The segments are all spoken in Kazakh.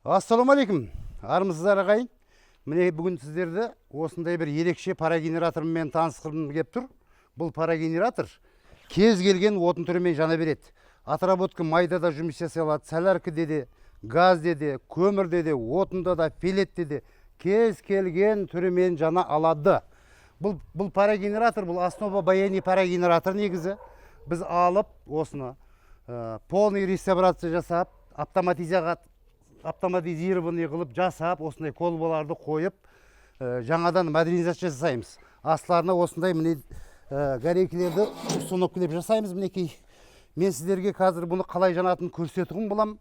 Ассалаумағалейкум. Армысыздар ағайын. Міне бүгін сіздерді осындай бір ерекше парагенератормен таныстырғым келіп тұр. Бұл парагенератор кез келген отын түрімен жана береді. Отработка майда да жұмыс жасай алады, соляркіде де, газде де, көмірде де, отында да, пелетте де кез келген түрімен жана алады. Бұл парагенератор, бұл основа баяни парагенератор негізі. Біз алып осыны полный реставрация жасап, автоматизированный қылып жасап, осындай колбаларды қойып, жаңадан модернизация жасаймыз. Астыларына осындай міне горейкілерді ұсынып келіп жасаймыз. Мінекей, мен сіздерге қазір бұны қалай жанатын көрсетуім болам.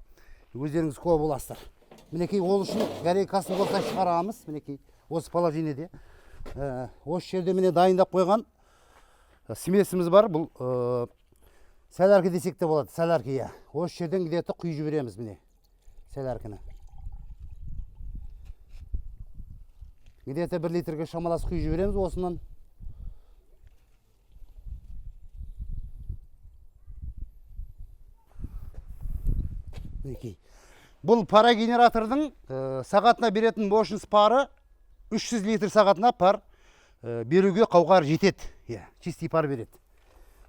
Өздеріңіз куә боласыздар. Мінекей, ол үшін горейкасын осылай шығарамыз. Мінекей, осы положениеде. Осы жерде міне дайындап қойған смесіміз бар. Бұл солярка десек те болады. Солярка, иә. Осы жерден где-то құйып жібереміз міне. Солярканы. Где-то 1 литрге шамалас құйып жібереміз осынан. Бұл парагенератордың сағатына беретін мощность пары 300 литр сағатына пар беруге қауқар жетеді. Чистый пар береді.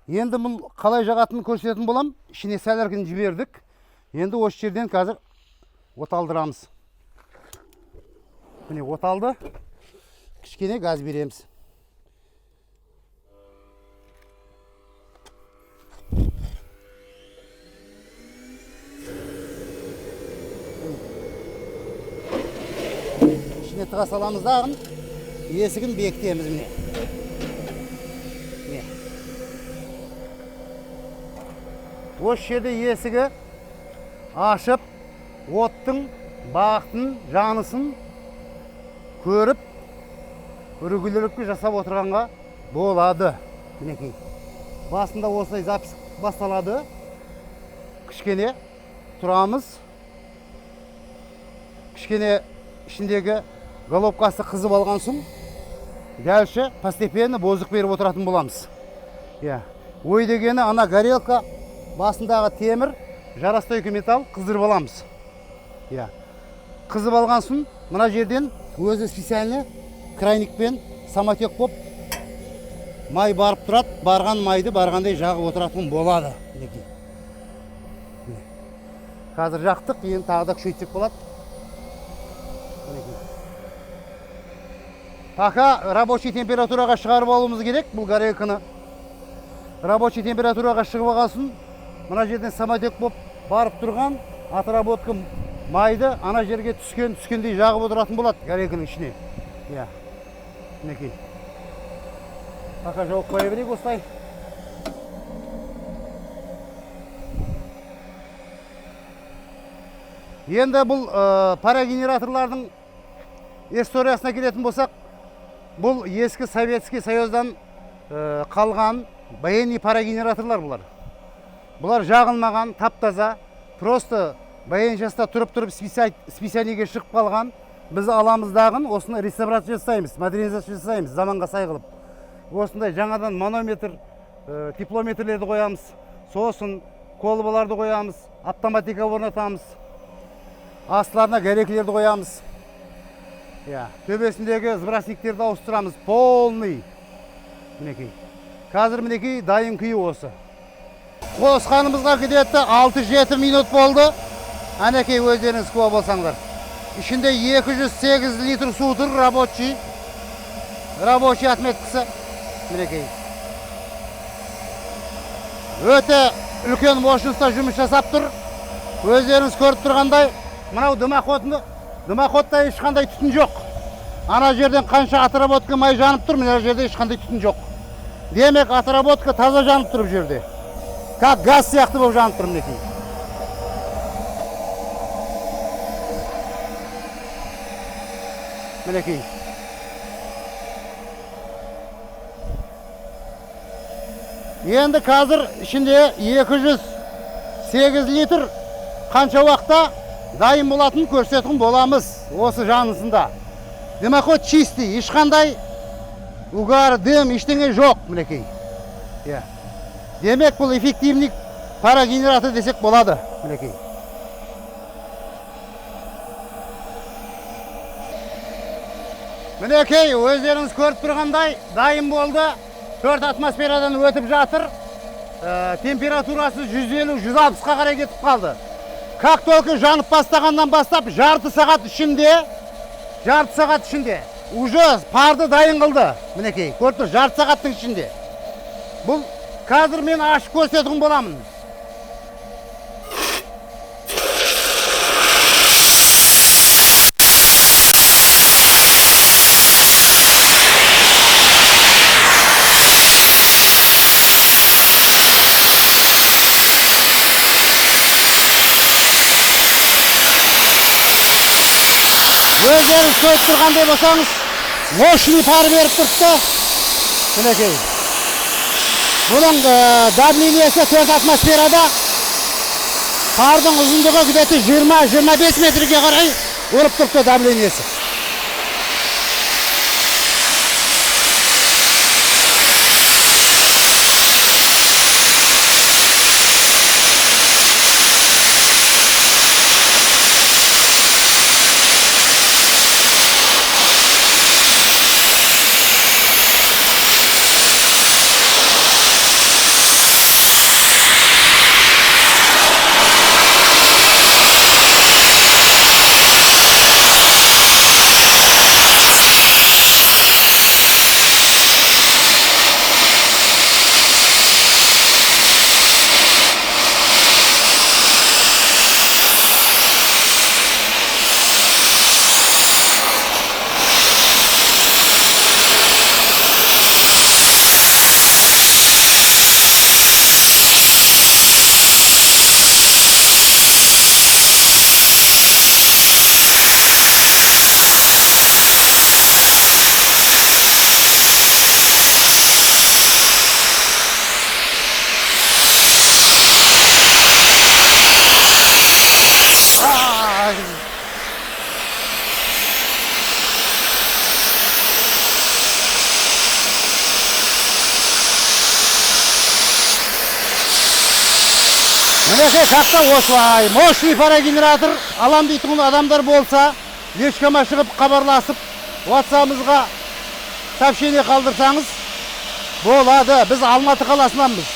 Енді бұл қалай жағатынын көрсететін болам. Ішіне солярканы жібердік. Енді осы жерден қазір оталдырамыз. Міне оталды. Кішкене газ береміз. Ішіне тыға саламыз дағын. Есігін бекітеміз міне. Осы жерде есігі ашып, оттың бағытын, жанысын көріп, үрігілілікке жасап отырғанға болады. Мінекей. Басында осылай запись басталады. Кішкене тұрамыз. Кішкене ішіндегі головкасы қызып алған соң, дәлше постепенно боздық беріп отыратын боламыз. Ой дегені ана горелка басындағы темір, жарастойкі металл қыздырып аламыз. Қызып алған соң, мына жерден өзі специальный крайникпен самотек боп май барып тұрады. Барған майды барғандай жағып отыратын болады. Қазір жақтық, енді тағы да күшейтсек болады. Пока рабочий температураға шығарып алуымыз керек. Бұл горелканы рабочий температураға шығып алғасын, мына жерден самотек боп барып тұрған отработка майды ана жерге түскендей жағып отыратын болады горелканың ішіне. Мінекей. Пока жауып қоя берейік осылай. Енді бұл парагенераторлардың историясына келетін болсақ, бұл ескі Советский Союздан қалған баяни парагенераторлар бұлар. Бұлар жағылмаған, таптаза, просто баяншаста тұрып-тұрып специалиге шығып қалған. Біз аламыздағын осыны реставрация жасаймыз, модернизация жасаймыз, заманға сай қылып. Осындай жаңадан манометр, теплометрлерді қоямыз, сосын колбаларды қоямыз, автоматика орнатамыз, астыларына горелкілерді қоямыз. Төбесіндегі сбрасниктерді ауыстырамыз, полный. Мінекей. Қазір мінекей дайын күйі осы. Қосқанымызға кедетті 6-7 минут болды. Әнекей өздеріңіз куә болсаңдар. Ішінде 208 литр су тұр, рабочий отметкісі. Мінекей. Өте үлкен мощностьта жұмыс жасап тұр. Өздеріңіз көріп тұрғандай, мынау дымоходта ешқандай түтін жоқ. Ана жерден қанша отработка май жанып тұр, мына жерде ешқандай түтін жоқ. Демек, отработка таза жанып тұрып жерде. Как газ сияқты болып жанып тұр мінекей. Мінекей. Енді қазір ішінде 208 литр қанша уақытта дайын болатын көрсететін боламыз осы жанысында. Дымоход чистый, ешқандай угар, дым, ештеңе жоқ мінекей. Демек, бұл эффективный парагенератор десек болады мінекей. Мінекей, өздеріңіз көріп тұрғандай дайын болды. 4 атмосферадан өтіп жатыр. Температурасы 150-160-қа қарай кетіп қалды. Как только жанып бастағаннан бастап жарты сағат ішінде уже парды дайын қылды. Мінекей, көріп тұр, жарты сағаттың ішінде. Бұл қазір мен ашып көрсететін боламын. Өздеріңіз көріп тұрғандай болсаңыз, мощный пар беріп тұрды. Мінекей. Бұның давлениесі 4 атмосферада. Пардың ұзындығы где-то 20-25 метрге қарай ұрып тұрды давлениесі. Мінекей, қақта осылай, мощный парогенератор алам дейтін адамдар болса, ешкіме шығып хабарласып, WhatsApp-ымызға сообщение қалдырсаңыз болады. Біз Алматы қаласынанбыз.